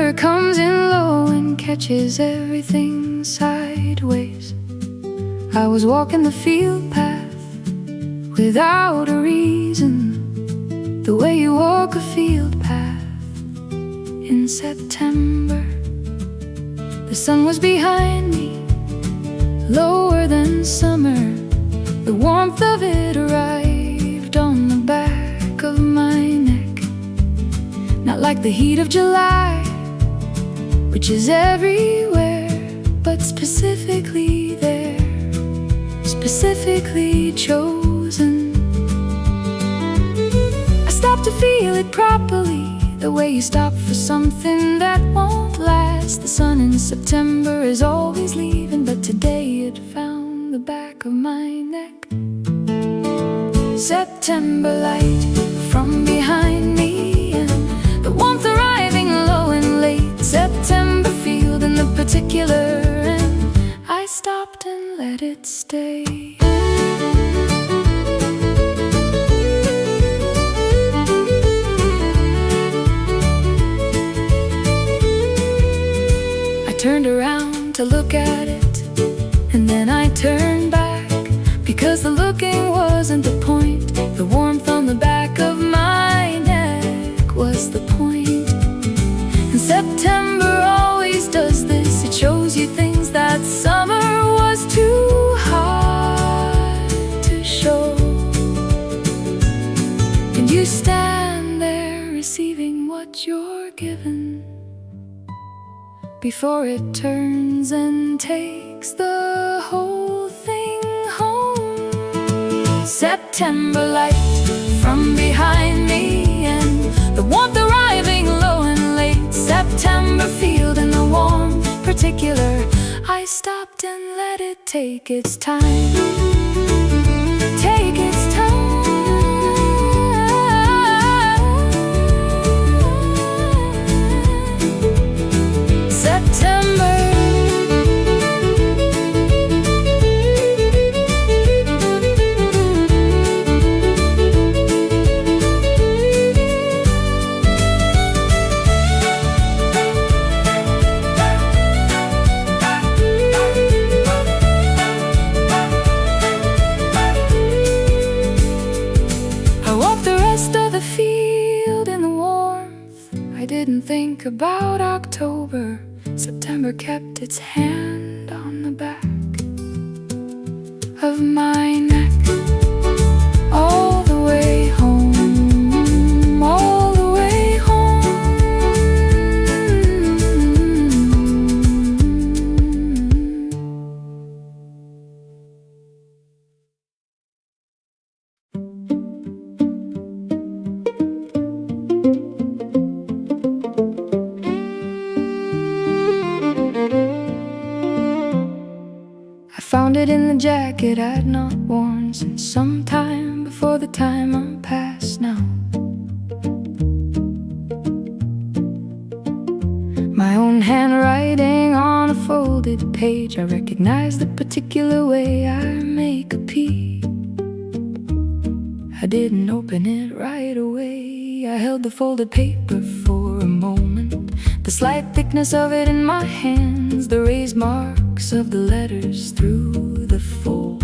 September comes in low and catches everything sideways. I was walking the field path without a reason, the way you walk a field path in September. The sun was behind me, lower than summer. The warmth of it arrived on the back of my neck. Not like the heat of July, which is everywhere, but specifically there, specifically chosen. I stopped to feel it properly, the way you stop for something that won't last. The sun in September is always leaving, but today it found the back of my neck. September light from behind me, and the warmth arriving low and late. September field in the particular, and I stopped and let it stay. I turned around to look at it, and then I turned back, because the looking wasn't the point. The warmth on the back of my neck was the point. And September always does this, it shows you things that summer was too hard to show. And you stand there receiving what you're given, before it turns and takes the whole thing home. September light from behind me, and the warmth arriving low and late. September field in the warm particular, I stopped and let it take its time. Take its time. September. I walked the rest of the field in the warmth. I didn't think about October. September kept its hand on the back of my neck, all the way home, all the way home. Found it in the jacket I'd not worn since some time before the time I'm past now. My own handwriting on a folded page, I recognize the particular way I make a P. I didn't open it right away. I held the folded paper for a moment, the slight thickness of it in my hands, the raised marks of the letters through the fold.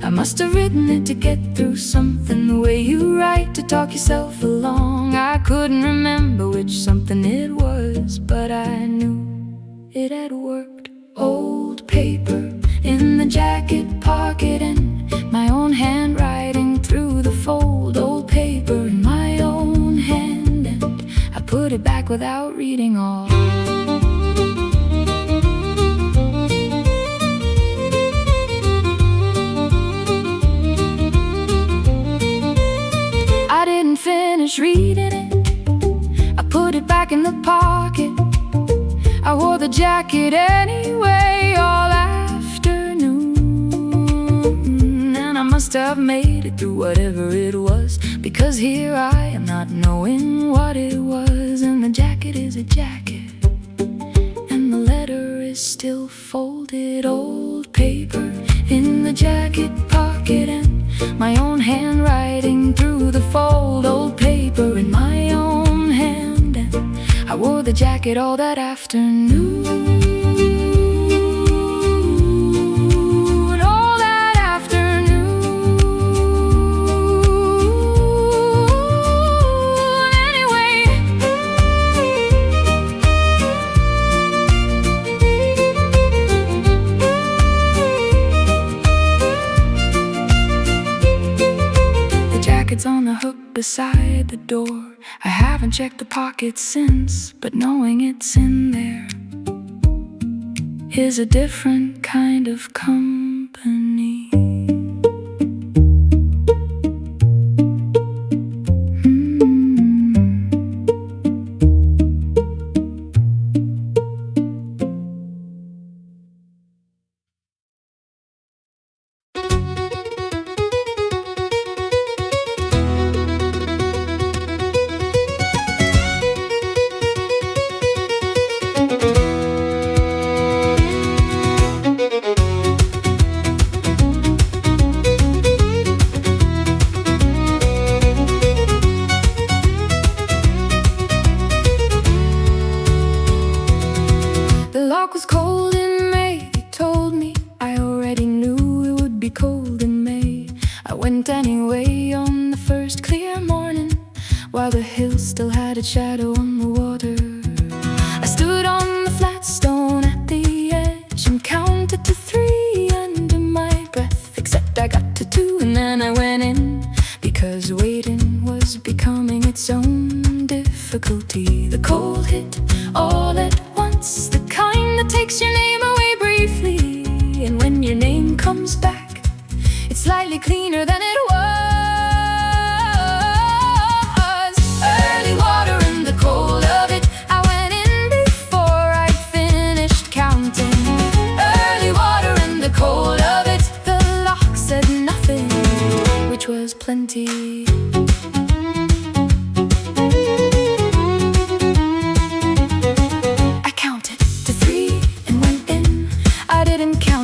I must have written it to get through something, the way you write to talk yourself along. I couldn't remember which something it was, but I knew it had worked. Old paper in the jacket pocket, and my own handwriting through the fold. Old paper in my own hand, and I put it back without reading all. I didn't finish reading it, I put it back in the pocket. I wore the jacket anyway all afternoon, and I must have made it through whatever it was, because here I am not knowing what it was. And the jacket is a jacket, and the letter is still folded. Old paper in the jacket pocket, and my own handwriting through the fold. Old paper in my own hand, and the jacket all that afternoon. All that afternoon. Anyway, the jacket's on the hook beside the door. I haven't checked the pockets since, but knowing it's in there is a different kind of company. The loch was cold in May, they told me. I already knew it would be cold in May. I went anyway on the first clear morning, while the hill still had its shadow on the water. I stood on the flat stone at the edge and counted to 3 under my breath, except I got to 2 and then I went in, because waiting was becoming its own difficulty. The cold hit all at once, the kind that takes your name away briefly, and when your name comes back, it's slightly cleaner than it was. Early water in the cold of it, I went in before I'd finished counting. Early water in the cold of it, the loch said nothing, which was plenty.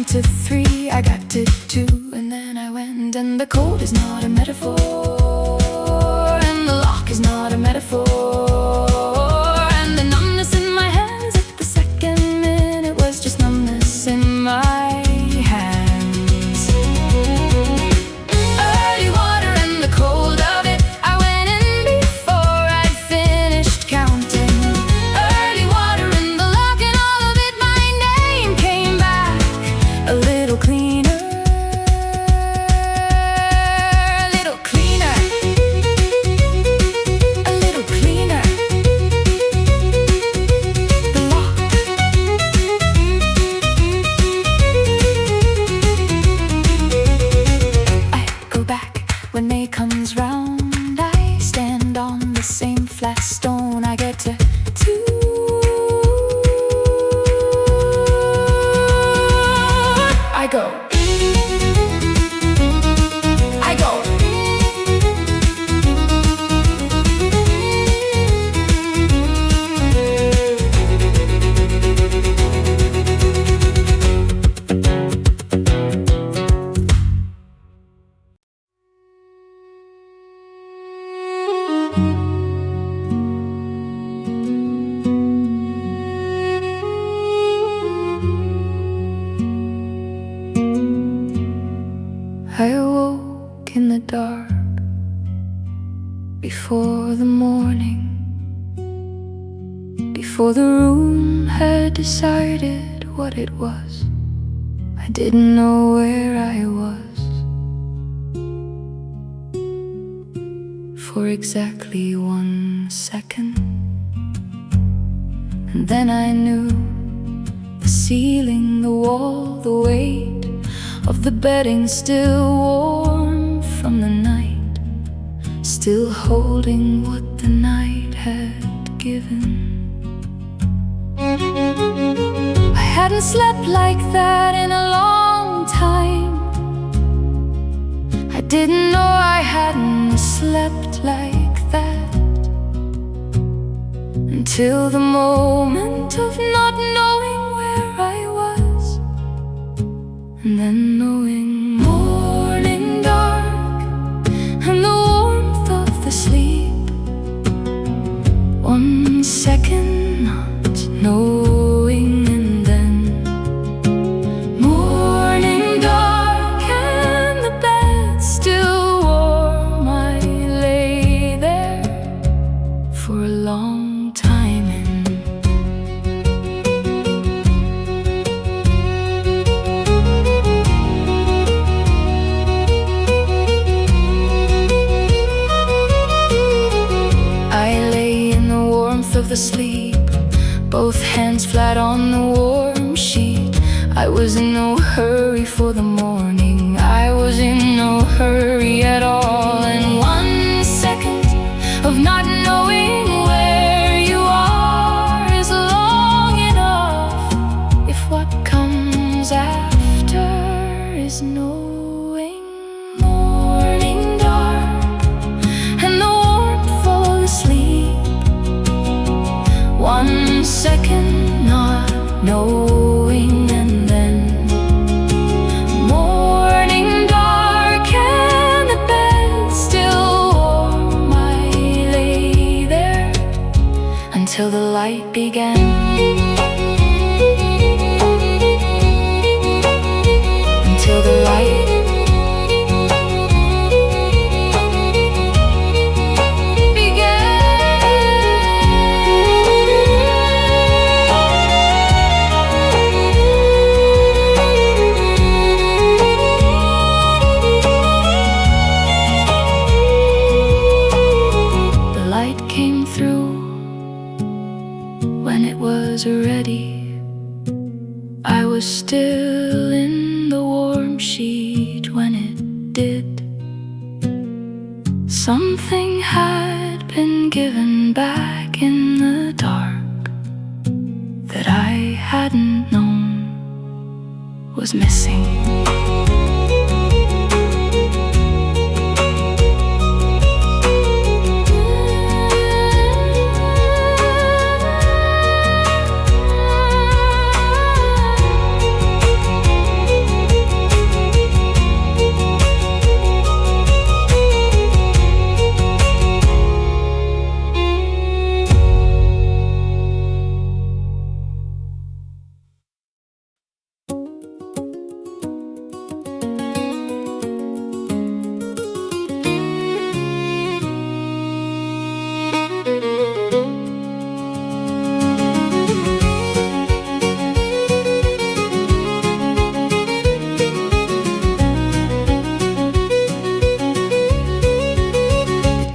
To 3, I got to 2, and then I went. And the cold is not a metaphor, and the loch is not a metaphor, and the numbness in my hands at the second minute was just numbness in my hands. Early water and the cold of it, I went in before I'd finished counting. Early water in the loch and all of it, my name came back a little cleaner, a little cleaner, a little cleaner. The loch. I go back when May comes round. I stand on the same flat stone. I get to 2. I go. I go. I awoke in the dark before the morning, before the room had decided what it was. I didn't know where I was for exactly 1 second, and then I knew the ceiling, the wall, the weight of the bedding still warm from the night, still holding what the night had given. I hadn't slept like that in a long time. I didn't know I hadn't slept like that until the moment of not knowing where I was, and then knowing morning dark and the warmth of the sleep. 1 second knowing. And then morning dark and the bed still warm. I lay there for a long time and I lay in the warmth of the sleep, both hands flat on the warm sheet. I was in no hurry for the morning, I was in no hurry at all. And 1 second of not knowing where you are is long enough if what comes after is knowing. Morning dark and the warmth of the sleep, 1 second not knowing. And then morning dark and the bed still warm. I lay there until the light began. Until the light came through when it was ready. I was still in the warm sheet when it did. Something had been given back in the dark that I hadn't known was missing.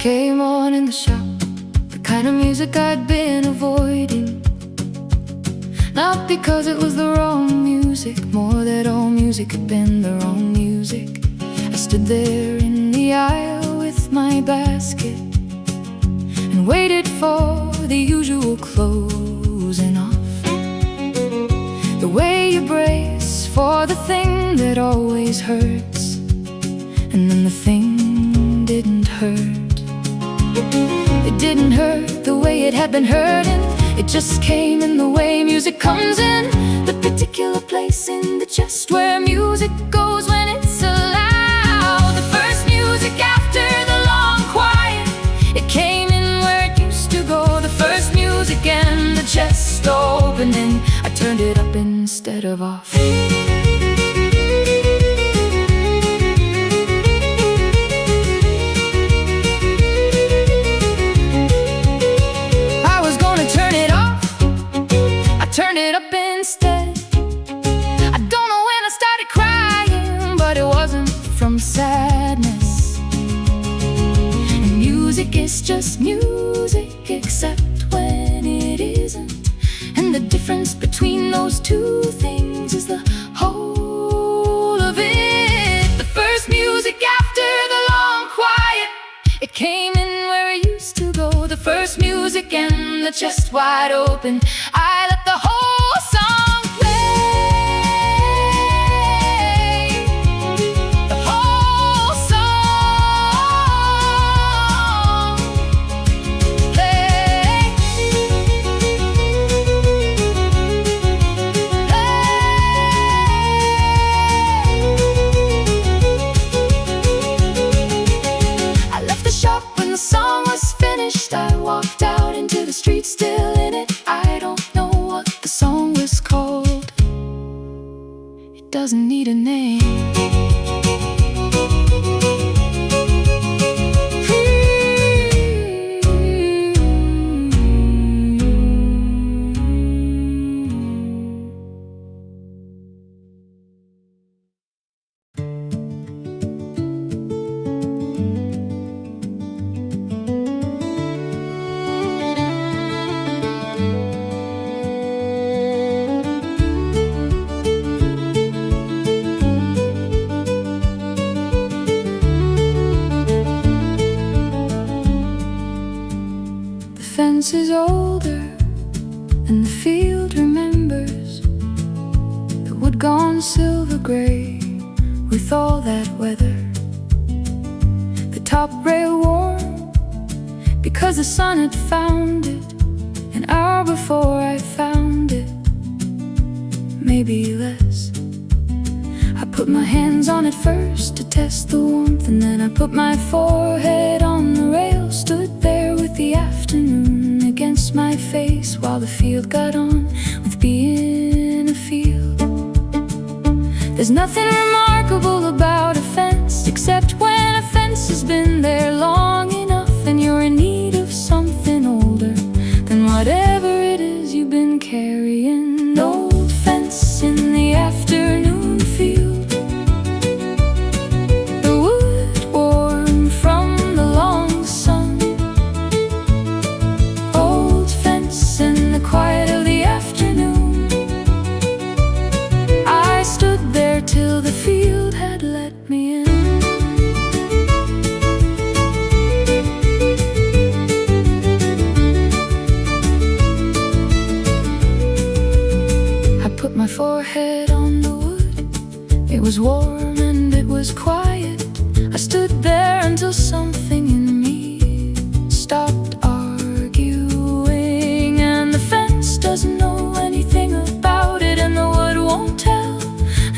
Came on in the shop, the kind of music I'd been avoiding. Not because it was the wrong music, more that all music had been the wrong music. I stood there in the aisle with my basket and waited for the usual closing off. The way you brace for the thing that always hurts, and then the thing didn't hurt. It didn't hurt the way it had been hurting. It just came in the way music comes in, the particular place in the chest where music goes when it's allowed. The first music after the long quiet, it came in where it used to go. The first music and the chest opening, I turned it up instead of off. Turn it up instead. I don't know when I started crying, but it wasn't from sadness. And music is just music, except when it isn't. And the difference between those two things is the whole of it. The first music after the long quiet, it came in where it used to go. The first music and the chest wide open, I let the whole song play. The whole song play. I left the shop when the song was finished. I walked out into the street, still in it. I don't know what doesn't need a name. The fence is older and the field remembers the wood gone silver gray with all that weather. The top rail warm because the sun had found it an hour before I found it, maybe less. I put my hands on it first to test the warmth, and then I put my forehead on the rail, stood there with the afternoon against my face while the field got on with being a field. There's nothing remarkable about a fence, except when a fence has been there long enough and you're in need of something older than whatever it is you've been carrying. Old fence in the afternoon field, the wood warm from the long sun. Old fence in the quiet of the afternoon. I stood there till the field had let me in. I put my forehead on the wood. It was warm and it was quiet. I stood there until something in me stopped arguing. And the fence doesn't know anything about it, and the wood won't tell.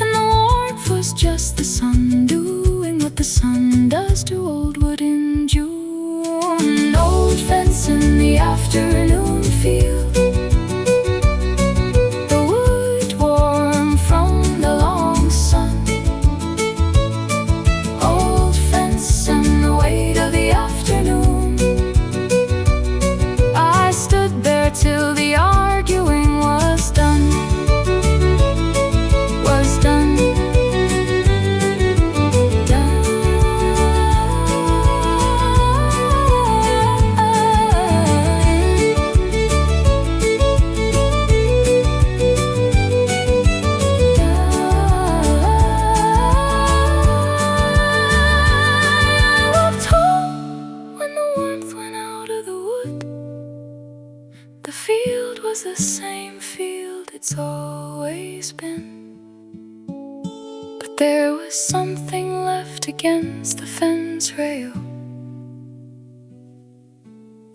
And the warmth was just the sun doing what the sun does to old wood in June. Old fence in the afternoon field, till the arguing was done, was done, done. I walked home when the warmth went out of the wood. The field was the same field it's always been, but there was something left against the fence rail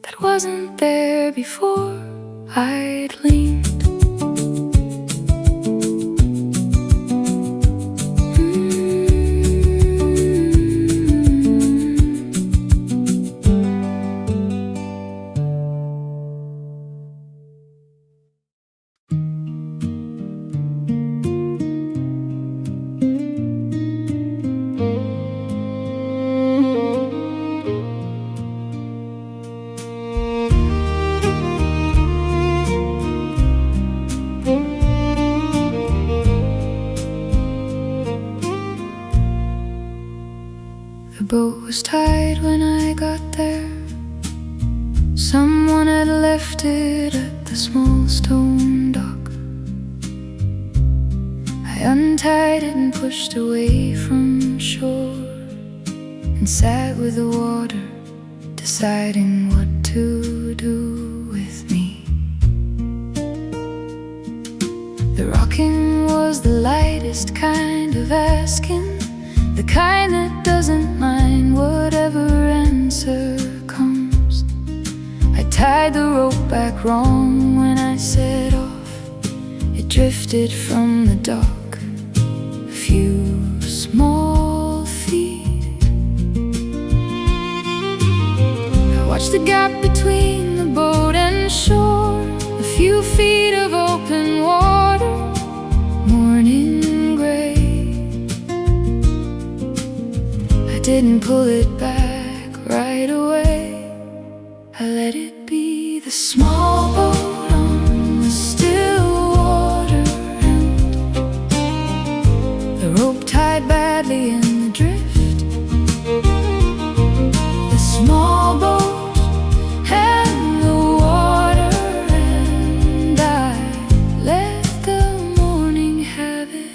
that wasn't there before I'd leaned. The boat was tied when I got there. Someone had left it at the small stone dock. I untied it and pushed away from shore, and sat with the water, deciding what to do with me. The rocking was the lightest kind of asking, the kind that doesn't mind whatever answer comes. I tied the rope back wrong when I set off. It drifted from the dock a few small feet. I watched the gap between the boat and shore, a few feet of open water, morning gray. pull it back right away. I let it be the small boat on the still water, and the rope tied badly in the drift. The small boat and the water, and I let the morning have it.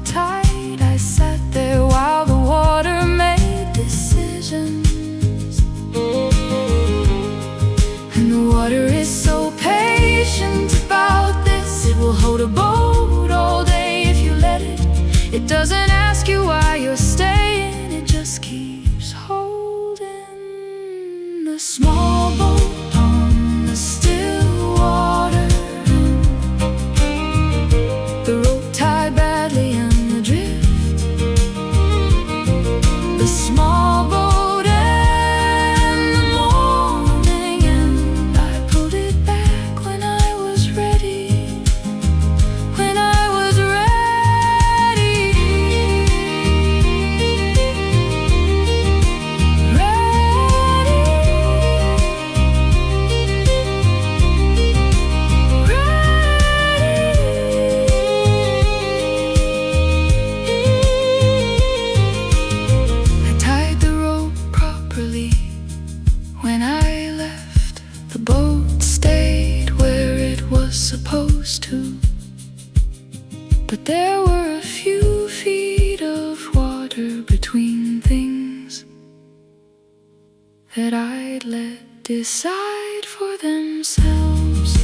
Tide. I sat there while the water made decisions, and the water is so patient about this. It will hold a boat all day if you let it. It doesn't ask you why you're staying, it just keeps holding. The small boat on the still water, the rope tied badly in the drift. The small boat and the morning, and I pulled it back when I was ready. When I was ready, when I left, the boat stayed where it was supposed to, but there were a few feet of water between things that I'd let decide for themselves.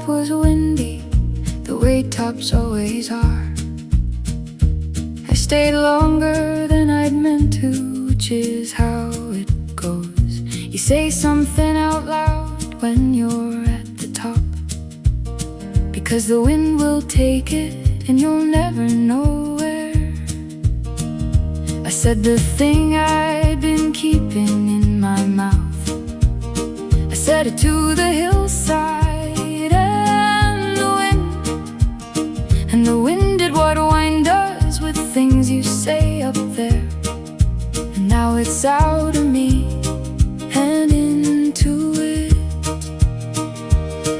Was windy, the way tops always are. I stayed longer than I'd meant to, which is how it goes. You say something out loud when you're at the top, because the wind will take it and you'll never know where. I said the thing I'd been keeping in my mouth. I said it to the hillside, and the wind did what wine does with things you say up there. And now it's out of me and into it.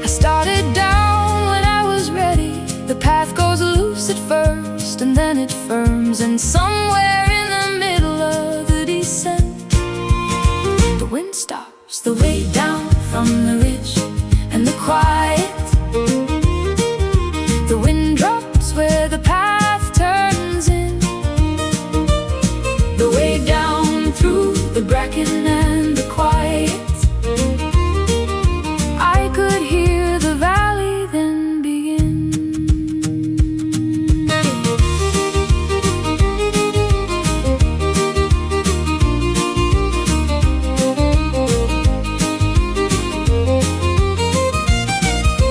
I started down when I was ready. The path goes loose at first, and then it firms, and somewhere in the middle of the descent, the wind stops, the way down from the ridge and the quiet. The wind drops where the path turns in, the way down through the bracken and the quiet. I could hear the valley then begin.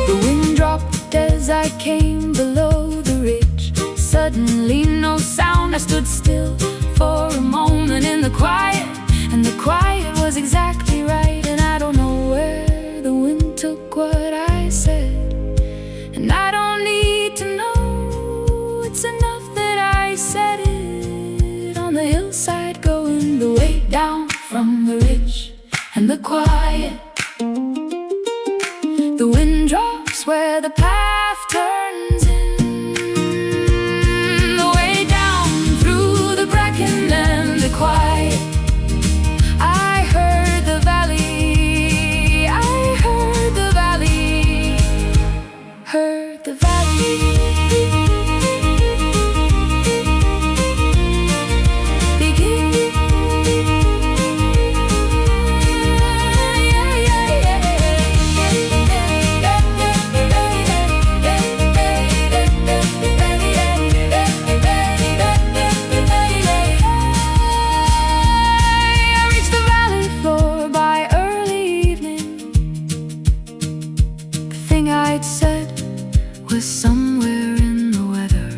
The wind dropped as I came below the ridge. Suddenly no sound, I stood still for a moment in the quiet, and the quiet was exactly right. And I don't know where the wind took what I said, and I don't need to know. It's enough that I said it on the hillside, going the way down from the ridge and the quiet. The wind drops where the path turns in, the way down through the bracken and the quiet. I heard the valley, I heard the valley, heard the valley. I'd said was somewhere in the weather.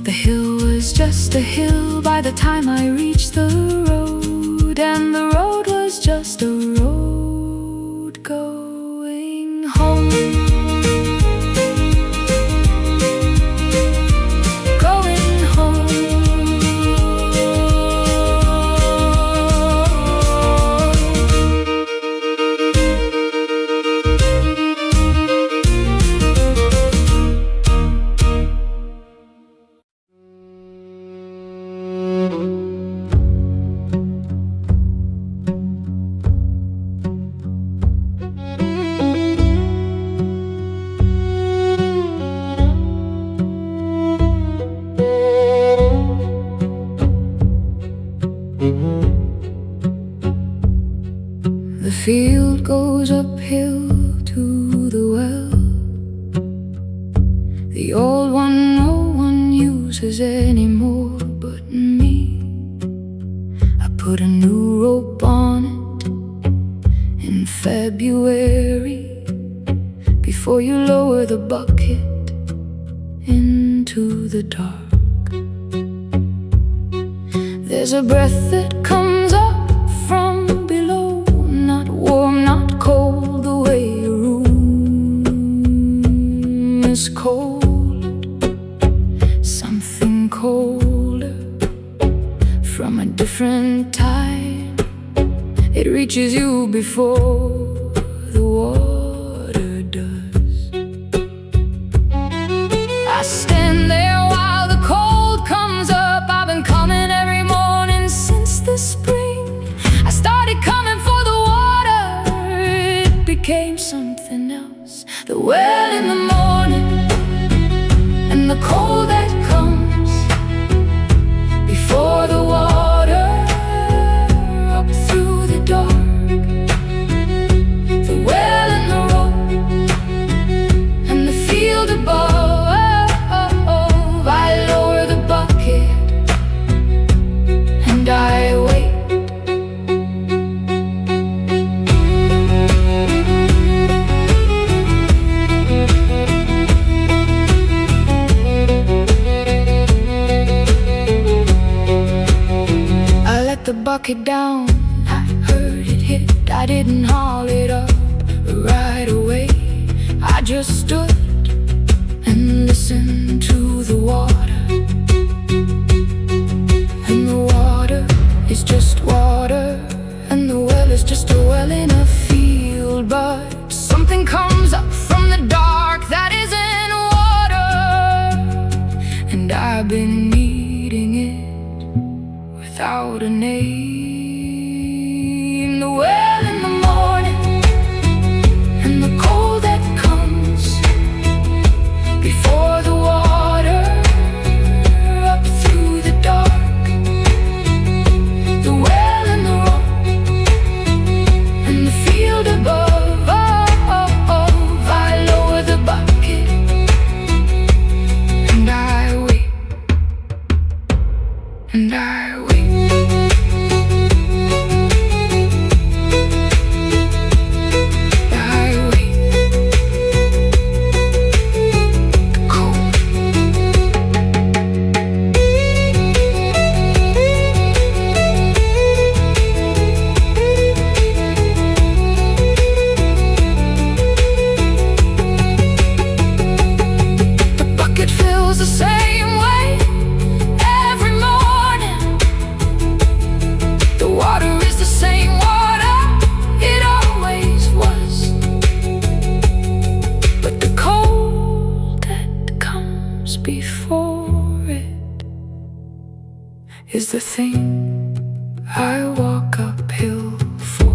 The hill was just a hill by the time I reached the road, and the road was just a road going home. Going home. The field goes uphill to the well, the old one no one uses anymore but me. I put a new rope on it in February, before you lower the bucket into the dark. There's a breath that comes up from below, not warm, not cold, the way your room is cold. Something colder from a different time. It reaches you before the water does. I stand there while the cold comes up. I've been coming every morning since the spring. I started coming for the water, it became something else. The well in the morning and the cold that comes before the water up through the dark. The well and the road and the field above. I lower the bucket and I wait. The bucket down, I heard it hit. I didn't haul it up right away. I just stood and listened to the water. And the water is just water, and the well is just a well in a field. But something comes up from the dark that isn't water, and I've been needing it without a name. The well in the morning and the cold that comes before the water is the thing I walk uphill for.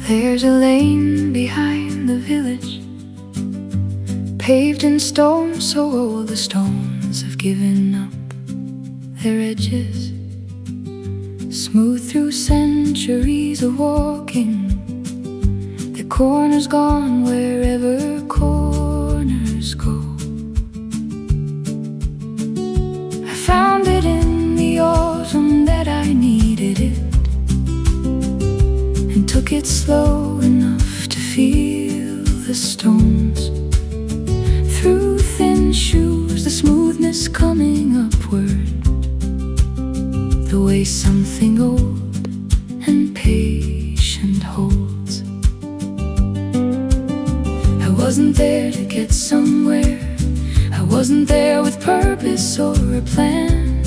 There's a lane behind the village, paved in stone so old the stones have given up their edges. Smooth through centuries of walking, the corners gone wherever corners go. I found it in the autumn that I needed it, and took it slow enough to feel the stones. Through thin shoes, the smoothness coming upward, the way something old and patient holds. I wasn't there to get somewhere, I wasn't there with purpose or a plan.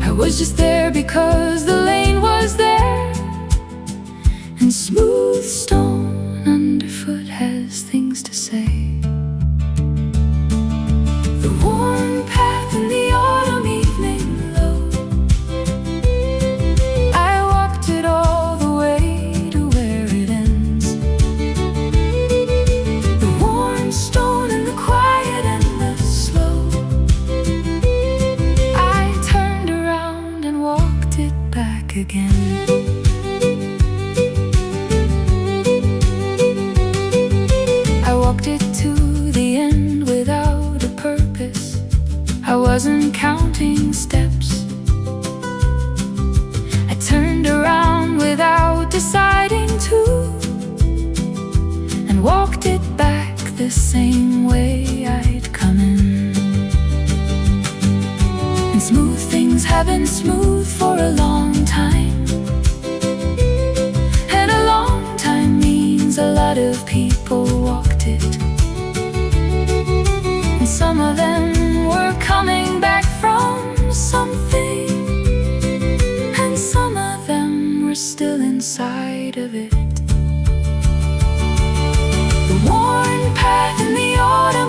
I was just there because the lane was there, and smooth stone underfoot has things to say. The warm path in the autumn evening low, I walked it all the way to where it ends. The warm stone and the quiet and the slow, I turned around and walked it back again. I walked it to the end without a purpose, I wasn't counting steps. I turned around without deciding to, and walked it back the same way I'd come in. And smooth things have been smooth for a long time, and a long time means a lot of people walked it. And some of them were coming back from something, and some of them were still inside of it. The worn path in the autumn